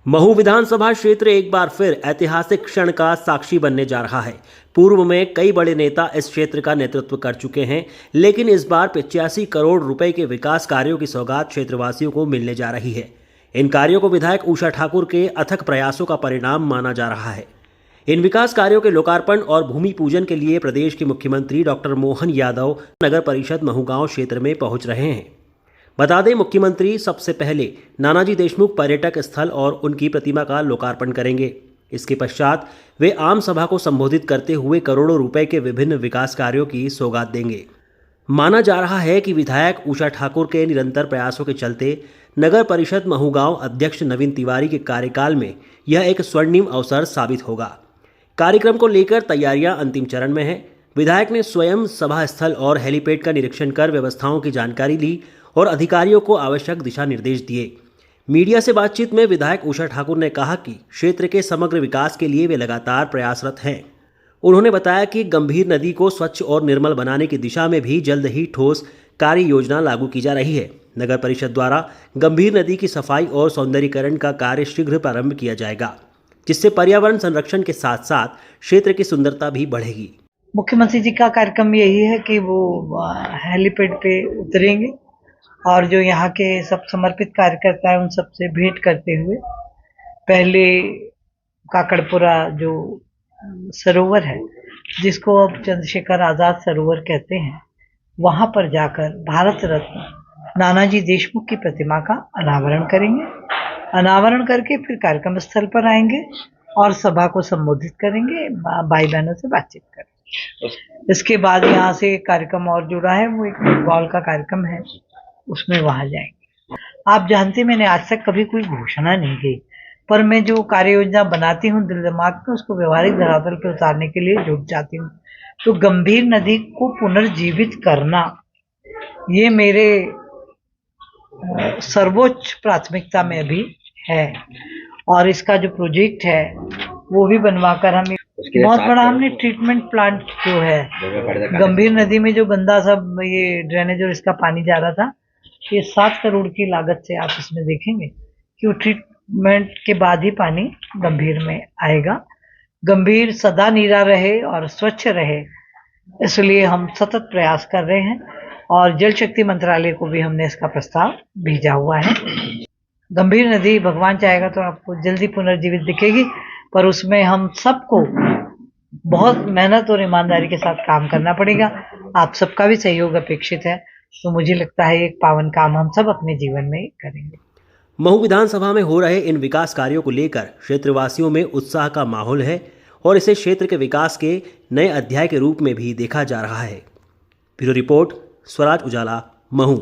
महू विधानसभा क्षेत्र एक बार फिर ऐतिहासिक क्षण का साक्षी बनने जा रहा है। पूर्व में कई बड़े नेता इस क्षेत्र का नेतृत्व कर चुके हैं, लेकिन इस बार 85 करोड़ रुपए के विकास कार्यों की सौगात क्षेत्रवासियों को मिलने जा रही है। इन कार्यों को विधायक उषा ठाकुर के अथक प्रयासों का परिणाम माना जा रहा है। इन विकास कार्यों के लोकार्पण और भूमि पूजन के लिए प्रदेश के मुख्यमंत्री डॉक्टर मोहन यादव नगर परिषद महू गांव क्षेत्र में पहुंच रहे हैं। बता दें, मुख्यमंत्री सबसे पहले नानाजी देशमुख पर्यटक स्थल और उनकी प्रतिमा का लोकार्पण करेंगे। इसके पश्चात वे आम सभा को संबोधित करते हुए करोड़ों रुपए के विभिन्न विकास कार्यों की सौगात देंगे। माना जा रहा है कि विधायक उषा ठाकुर के निरंतर प्रयासों के चलते नगर परिषद महू गांव अध्यक्ष नवीन तिवारी के कार्यकाल में यह एक स्वर्णिम अवसर साबित होगा। कार्यक्रम को लेकर तैयारियां अंतिम चरण में हैं। विधायक ने स्वयं सभा स्थल और हेलीपैड का निरीक्षण कर व्यवस्थाओं की जानकारी ली और अधिकारियों को आवश्यक दिशा निर्देश दिए। मीडिया से बातचीत में विधायक उषा ठाकुर ने कहा कि क्षेत्र के समग्र विकास के लिए वे लगातार प्रयासरत हैं। उन्होंने बताया कि गंभीर नदी को स्वच्छ और निर्मल बनाने की दिशा में भी जल्द ही ठोस कार्य योजना लागू की जा रही है। नगर परिषद द्वारा गंभीर नदी की सफाई और सौंदर्यीकरण का कार्य शीघ्र प्रारंभ किया जाएगा, जिससे पर्यावरण संरक्षण के साथ साथ क्षेत्र की सुंदरता भी बढ़ेगी। मुख्यमंत्री जी का कार्यक्रम यही है कि वो हेलीपैड पे उतरेंगे और जो यहाँ के सब समर्पित कार्यकर्ता है उन सबसे भेंट करते हुए पहले काकड़पुरा जो सरोवर है, जिसको अब चंद्रशेखर आजाद सरोवर कहते हैं, वहां पर जाकर भारत रत्न नानाजी देशमुख की प्रतिमा का अनावरण करेंगे। अनावरण करके फिर कार्यक्रम स्थल पर आएंगे और सभा को संबोधित करेंगे, भाई बहनों से बातचीत करेंगे। इसके बाद यहाँ से एक कार्यक्रम और जुड़ा है, वो एक फुटबॉल का कार्यक्रम है, उसमें वहां जाएंगे। आप जानते, मैंने आज तक कभी कोई घोषणा नहीं की, पर मैं जो कार्य योजना बनाती हूँ दिल दिमाग में, उसको व्यवहारिक धरातल पर उतारने के लिए जुट जाती हूँ। तो गंभीर नदी को पुनर्जीवित करना ये मेरे सर्वोच्च प्राथमिकता में भी है और इसका जो प्रोजेक्ट है वो भी बनवाकर हम बहुत बड़ा हमने ट्रीटमेंट प्लांट जो है गंभीर नदी में जो गंदा सब ये ड्रेनेज और इसका पानी जा रहा था, ये 7 करोड़ की लागत से आप इसमें देखेंगे कि वो ट्रीटमेंट के बाद ही पानी गंभीर में आएगा। गंभीर सदा नीरा रहे और स्वच्छ रहे, इसलिए हम सतत प्रयास कर रहे हैं और जल शक्ति मंत्रालय को भी हमने इसका प्रस्ताव भेजा हुआ है। गंभीर नदी भगवान चाहेगा तो आपको जल्दी पुनर्जीवित दिखेगी, पर उसमें हम सबको बहुत मेहनत और ईमानदारी के साथ काम करना पड़ेगा। आप सबका भी सहयोग अपेक्षित है, तो मुझे लगता है एक पावन काम हम सब अपने जीवन में करेंगे। महू विधानसभा में हो रहे इन विकास कार्यों को लेकर क्षेत्रवासियों में उत्साह का माहौल है और इसे क्षेत्र के विकास के नए अध्याय के रूप में भी देखा जा रहा है। ब्यूरो रिपोर्ट, स्वराज उजाला, महू।